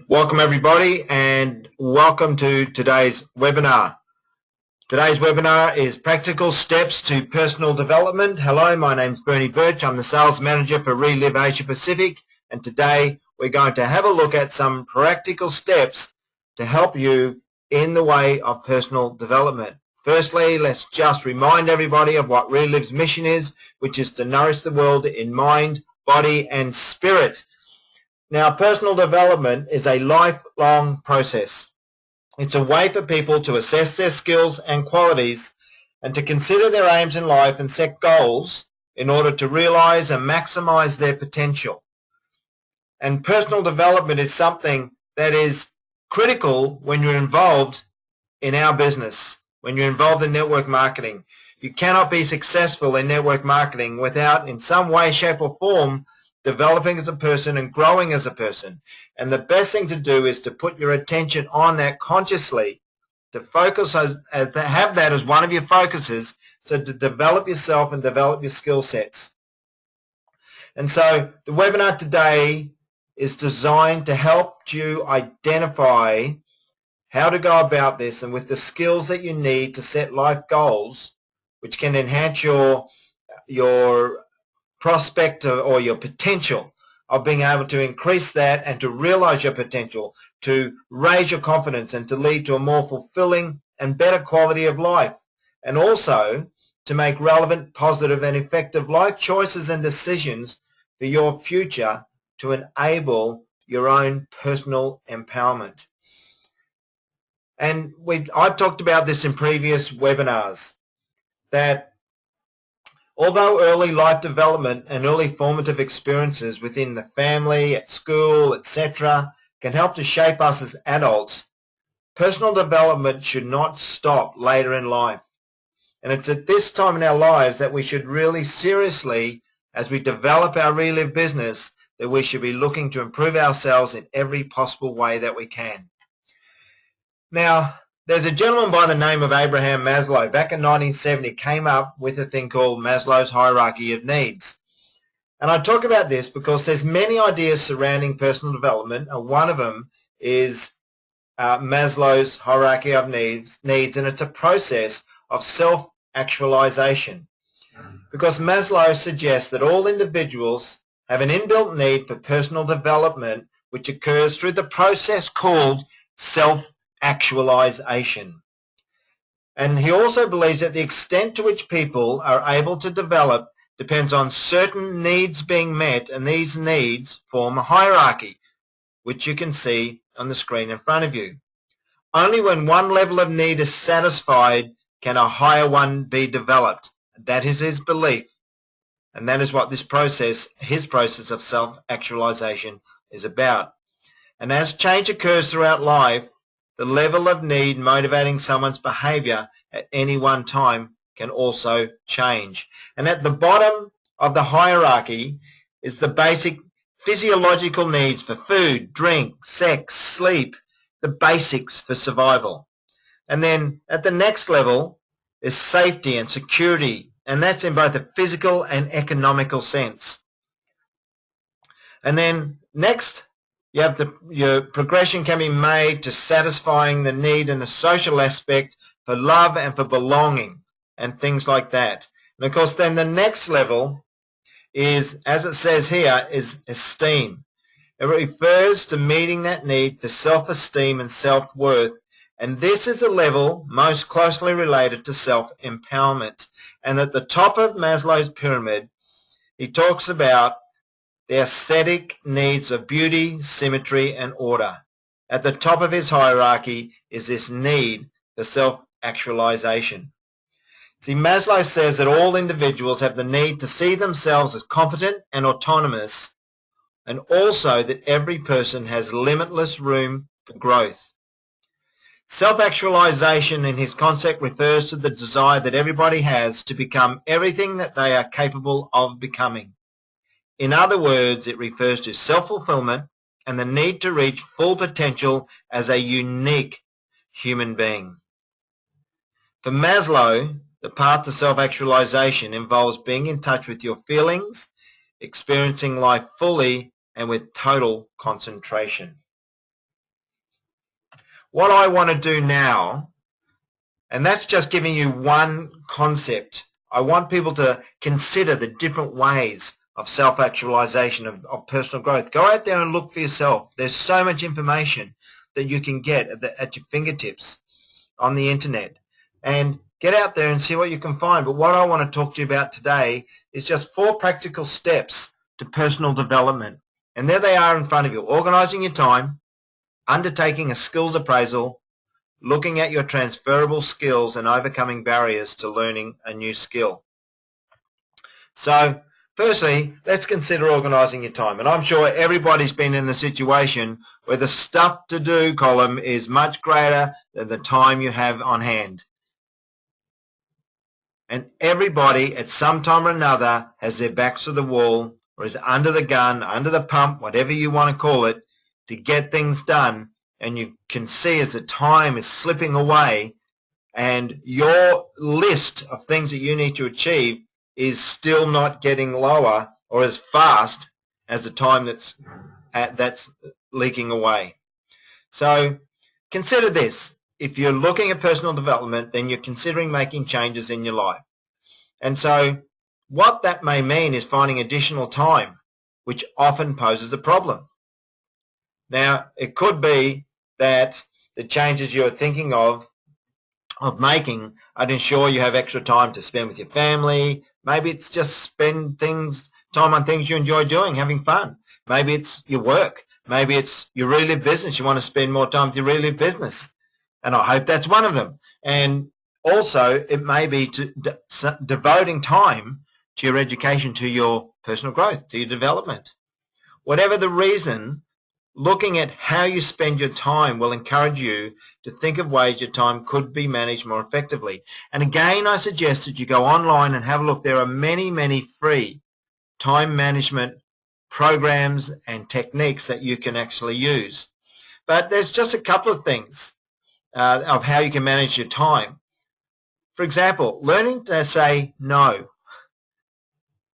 Welcome everybody and welcome to today's webinar. Today's webinar is Practical Steps to Personal Development. Hello, my name's Bernie Birch. I'm the Sales Manager for Reliv Asia Pacific, and today we're going to have a look at some practical steps to help you in the way of personal development. Firstly, let's just remind everybody of what Reliv's mission is, which is to nourish the world in mind, body and spirit. Now, personal development is a lifelong process. It's a way for people to assess their skills and qualities and to consider their aims in life and set goals in order to realize and maximize their potential. And personal development is something that is critical when you're involved in our business, when you're involved in network marketing. You cannot be successful in network marketing without, in some way, shape or form, developing as a person and growing as a person. And the best thing to do is to put your attention on that consciously, to focus, to have that as one of your focuses, so to develop yourself and develop your skill sets. And so the webinar today is designed to help you identify how to go about this and with the skills that you need to set life goals, which can enhance your prospect or your potential of being able to increase that and to realize your potential, to raise your confidence and to lead to a more fulfilling and better quality of life, and also to make relevant, positive and effective life choices and decisions for your future to enable your own personal empowerment. And I've talked about this in previous webinars, that although early life development and early formative experiences within the family, at school, etc., can help to shape us as adults, personal development should not stop later in life. And it's at this time in our lives that we should really seriously, as we develop our Reliv business, that we should be looking to improve ourselves in every possible way that we can. Now, there's a gentleman by the name of Abraham Maslow. Back in 1970, came up with a thing called Maslow's hierarchy of needs. And I talk about this because there's many ideas surrounding personal development, and one of them is Maslow's hierarchy of needs, and it's a process of self-actualization. Because Maslow suggests that all individuals have an inbuilt need for personal development, which occurs through the process called self-actualization. And he also believes that the extent to which people are able to develop depends on certain needs being met, and these needs form a hierarchy, which you can see on the screen in front of you. Only when one level of need is satisfied can a higher one be developed. That is his belief, and that is what this process, his process of self-actualization, is about. And as change occurs throughout life, the level of need motivating someone's behavior at any one time can also change. And at the bottom of the hierarchy is the basic physiological needs for food, drink, sex, sleep, the basics for survival. And then at the next level is safety and security, and that's in both a physical and economical sense. And then next, you have your progression can be made to satisfying the need in the social aspect for love and for belonging and things like that. And of course, then the next level is, as it says here, is esteem. It refers to meeting that need for self-esteem and self-worth, and this is a level most closely related to self-empowerment. And at the top of Maslow's pyramid, he talks about the aesthetic needs of beauty, symmetry, and order. At the top of his hierarchy is this need for self-actualization. See, Maslow says that all individuals have the need to see themselves as competent and autonomous, and also that every person has limitless room for growth. Self-actualization in his concept refers to the desire that everybody has to become everything that they are capable of becoming. In other words, it refers to self-fulfillment and the need to reach full potential as a unique human being. For Maslow, the path to self-actualization involves being in touch with your feelings, experiencing life fully, and with total concentration. what I want to do now, and that's just giving you one concept. I want people to consider the different ways of self-actualization, of personal growth. Go out there and look for yourself. There's so much information that you can get at your fingertips on the internet. And get out there and see what you can find. But what I want to talk to you about today is just 4 practical steps to personal development. And there they are in front of you. Organizing your time, undertaking a skills appraisal, looking at your transferable skills, and overcoming barriers to learning a new skill. So firstly, let's consider organizing your time. And I'm sure everybody's been in the situation where the stuff to do column is much greater than the time you have on hand. And everybody at some time or another has their backs to the wall or is under the gun, under the pump, whatever you want to call it, to get things done. And you can see as the time is slipping away and your list of things that you need to achieve is still not getting lower or as fast as the time that's leaking away. So consider this. If you're looking at personal development, then you're considering making changes in your life. And so what that may mean is finding additional time, which often poses a problem. Now, it could be that the changes you're thinking of making would ensure you have extra time to spend with your family. Maybe it's just spend time on things you enjoy doing, having fun. Maybe it's your work. Maybe it's your Reliv business. You want to spend more time with your Reliv business. And I hope that's one of them. And also, it may be devoting time to your education, to your personal growth, to your development. Whatever the reason, looking at how you spend your time will encourage you to think of ways your time could be managed more effectively. And again, I suggest that you go online and have a look. There are many, many free time management programs and techniques that you can actually use. But there's just a couple of things of how you can manage your time. For example, learning to say no.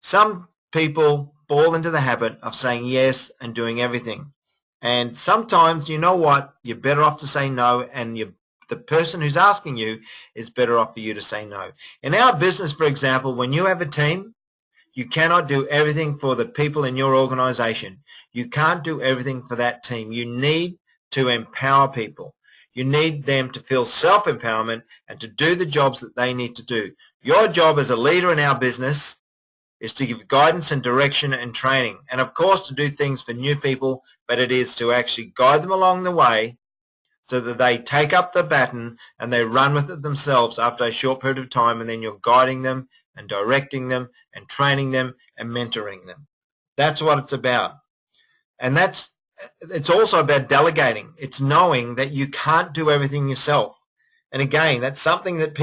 Some people fall into the habit of saying yes and doing everything. And sometimes, you know what, you're better off to say no, and the person who's asking you is better off for you to say no. In our business, for example, when you have a team, you cannot do everything for the people in your organization. You can't do everything for that team. You need to empower people. You need them to feel self-empowerment and to do the jobs that they need to do. Your job as a leader in our business is to give guidance and direction and training, and of course to do things for new people, but it is to actually guide them along the way so that they take up the baton and they run with it themselves after a short period of time, and then you're guiding them and directing them and training them and mentoring them. That's what it's about. And it's also about delegating. It's knowing that you can't do everything yourself. And again, that's something that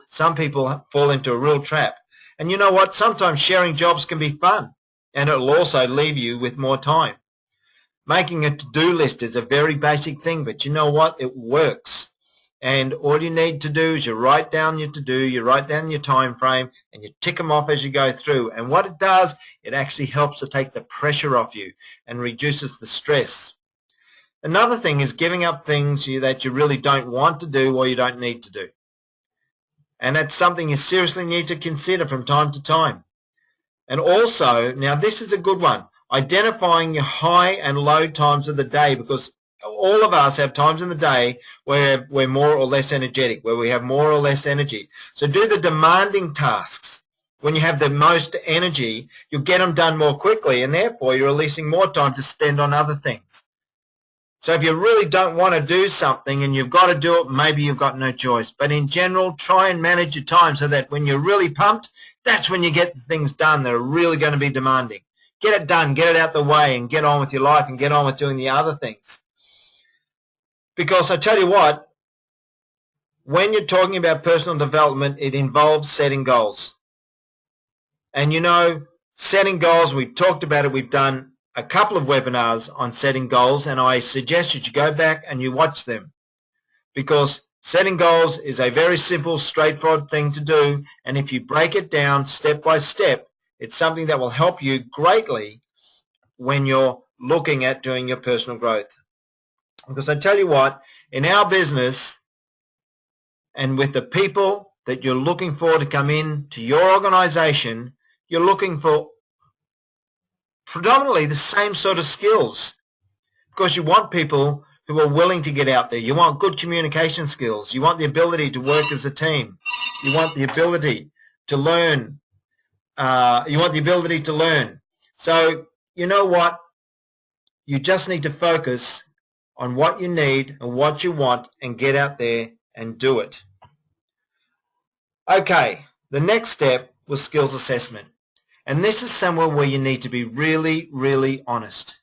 some people fall into a real trap. And you know what? Sometimes sharing jobs can be fun, and it'll also leave you with more time. Making a to-do list is a very basic thing, but you know what? It works. And all you need to do is you write down your to-do, you write down your time frame, and you tick them off as you go through. And what it does, it actually helps to take the pressure off you and reduces the stress. Another thing is giving up things that you really don't want to do or you don't need to do. And that's something you seriously need to consider from time to time. And also, now this is a good one, identifying your high and low times of the day, because all of us have times in the day where we're more or less energetic, where we have more or less energy. So do the demanding tasks. When you have the most energy, you'll get them done more quickly, and therefore you're releasing more time to spend on other things. So if you really don't want to do something and you've got to do it, maybe you've got no choice. But in general, try and manage your time so that when you're really pumped, that's when you get the things done that are really going to be demanding. Get it done, get it out the way, and get on with your life and get on with doing the other things. Because I tell you what, when you're talking about personal development, it involves setting goals. And you know, setting goals, we've talked about it, we've done a couple of webinars on setting goals, and I suggest that you go back and you watch them, because setting goals is a very simple, straightforward thing to do, and if you break it down step by step, it's something that will help you greatly when you're looking at doing your personal growth. Because I tell you what, In our business and with the people that you're looking for to come in to your organization, you're looking for predominantly the same sort of skills, because you want people who are willing to get out there. You want good communication skills. You want the ability to work as a team. You want the ability to learn. So you know what? You just need to focus on what you need and what you want and get out there and do it. Okay, the next step was skills assessment. And this is somewhere where you need to be really, really honest.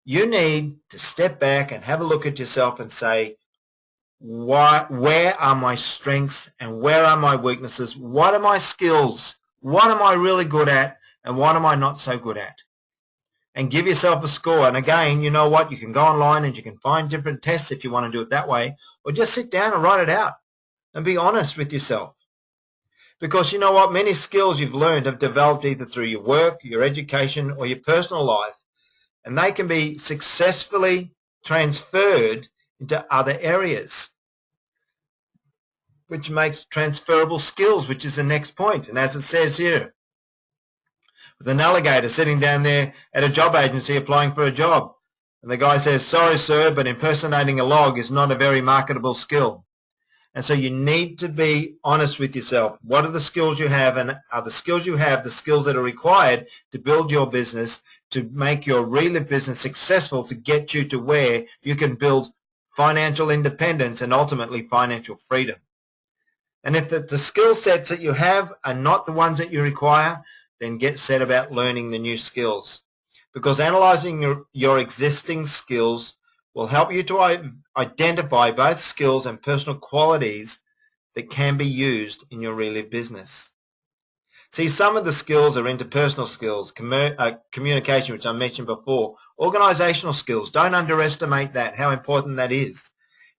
You need to step back and have a look at yourself and say, where are my strengths and where are my weaknesses? What are my skills? What am I really good at and what am I not so good at? And give yourself a score. And again, you know what? You can go online and you can find different tests if you want to do it that way, or just sit down and write it out and be honest with yourself. Because you know what? Many skills you've learned have developed either through your work, your education, or your personal life. And they can be successfully transferred into other areas, which makes transferable skills, which is the next point. And as it says here, with an alligator sitting down there at a job agency applying for a job. And the guy says, sorry, sir, but impersonating a log is not a very marketable skill. And so you need to be honest with yourself. What are the skills you have, and are the skills you have the skills that are required to build your business, to make your Reliv business successful, to get you to where you can build financial independence and ultimately financial freedom. And if the skill sets that you have are not the ones that you require, then get set about learning the new skills. Because analyzing your existing skills will help you to identify both skills and personal qualities that can be used in your Reliv business. See, some of the skills are interpersonal skills, communication, which I mentioned before, organizational skills. Don't underestimate that, how important that is.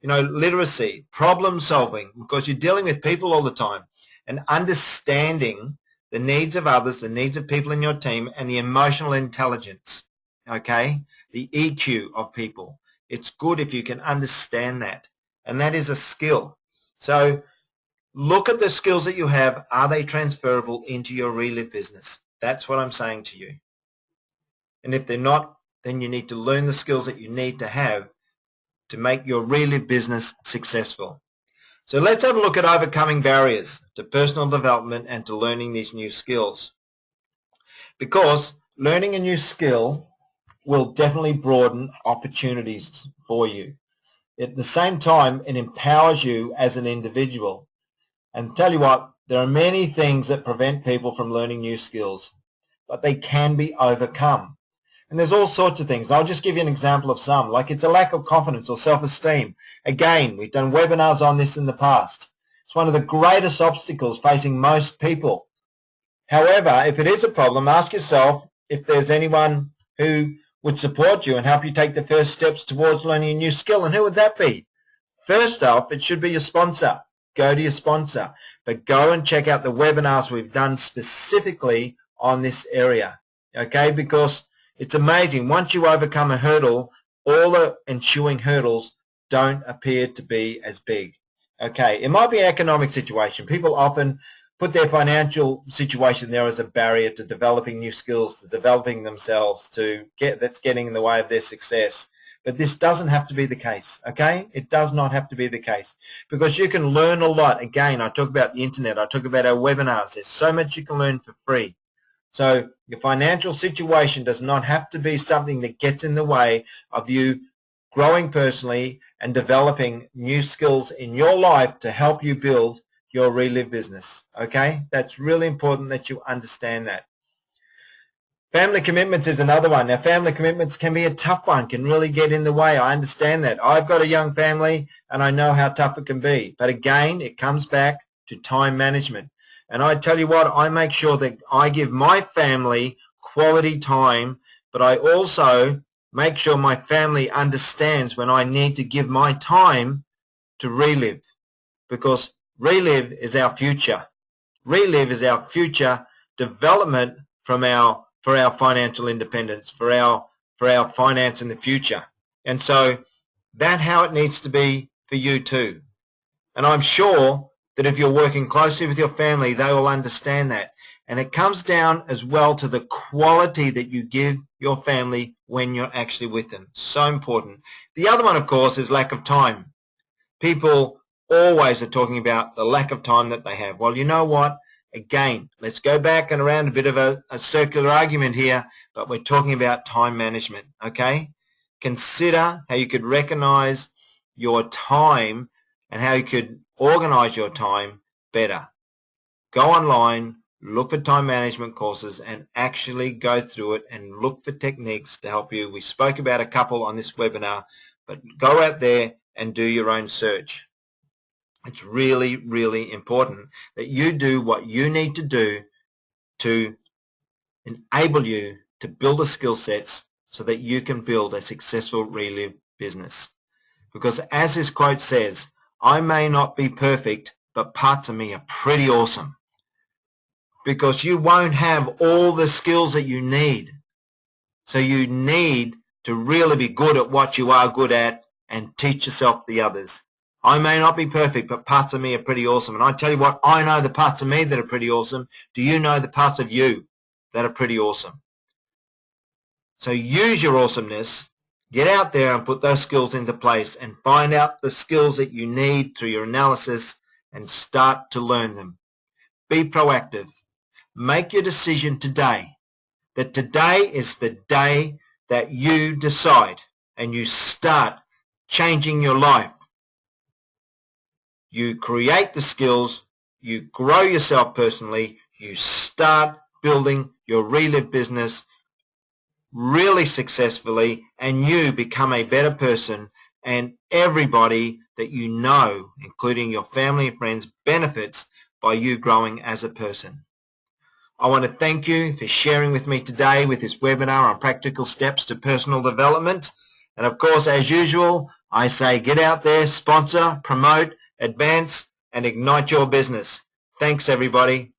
You know, literacy, problem solving, because you're dealing with people all the time, and understanding the needs of others, the needs of people in your team, and the emotional intelligence, okay, the EQ of people. It's good if you can understand that, and that is a skill. So look at the skills that you have. Are they transferable into your Reliv business? That's what I'm saying to you. And if they're not, then you need to learn the skills that you need to have to make your Reliv business successful. So let's have a look at overcoming barriers to personal development and to learning these new skills. Because learning a new skill will definitely broaden opportunities for you. At the same time, it empowers you as an individual. And tell you what, there are many things that prevent people from learning new skills, but they can be overcome. And there's all sorts of things. I'll just give you an example of some, like it's a lack of confidence or self-esteem. Again, we've done webinars on this in the past. It's one of the greatest obstacles facing most people. However, if it is a problem, ask yourself if there's anyone who would support you and help you take the first steps towards learning a new skill, and who would that be? First off, it should be your sponsor. Go to your sponsor, but go and check out the webinars we've done specifically on this area, okay? Because it's amazing. Once you overcome a hurdle, all the ensuing hurdles don't appear to be as big. Okay, it might be an economic situation. People often put their financial situation there as a barrier to developing new skills, to developing themselves, that's getting in the way of their success. But this doesn't have to be the case, okay? It does not have to be the case, because you can learn a lot. Again, I talk about the internet. I talk about our webinars. There's so much you can learn for free. So your financial situation does not have to be something that gets in the way of you growing personally and developing new skills in your life to help you build your Reliv business, okay? That's really important that you understand that. Family commitments is another one. Now, family commitments can be a tough one, can really get in the way. I understand that. I've got a young family, and I know how tough it can be. But again, it comes back to time management. And I tell you what, I make sure that I give my family quality time, but I also make sure my family understands when I need to give my time to Reliv, because Reliv is our future. Reliv is our future development for our financial independence, for our finance in the future. And so That's how it needs to be for you too. And I'm sure that if you're working closely with your family, they will understand that. And it comes down as well to the quality that you give your family when you're actually with them. So important. The other one, of course, is lack of time. People always are talking about the lack of time that they have. Well, you know what? Again, let's go back and around a bit of a circular argument here, but we're talking about time management, okay? Consider how you could recognize your time and how you could organize your time better. Go online, look for time management courses, and actually go through it and look for techniques to help you. We spoke about a couple on this webinar, but go out there and do your own search. It's really, really important that you do what you need to do to enable you to build the skill sets so that you can build a successful Reliv business. Because as this quote says, I may not be perfect, but parts of me are pretty awesome. Because you won't have all the skills that you need. So you need to really be good at what you are good at and teach yourself the others. I may not be perfect, but parts of me are pretty awesome. And I tell you what, I know the parts of me that are pretty awesome. Do you know the parts of you that are pretty awesome? So use your awesomeness, get out there and put those skills into place and find out the skills that you need through your analysis and start to learn them. Be proactive. Make your decision today that today is the day that you decide and you start changing your life. You create the skills, you grow yourself personally, you start building your Reliv business really successfully, and you become a better person, and everybody that you know, including your family and friends, benefits by you growing as a person. I want to thank you for sharing with me today with this webinar on practical steps to personal development. And of course, as usual, I say get out there, sponsor, promote, advance, and ignite your business. Thanks, everybody.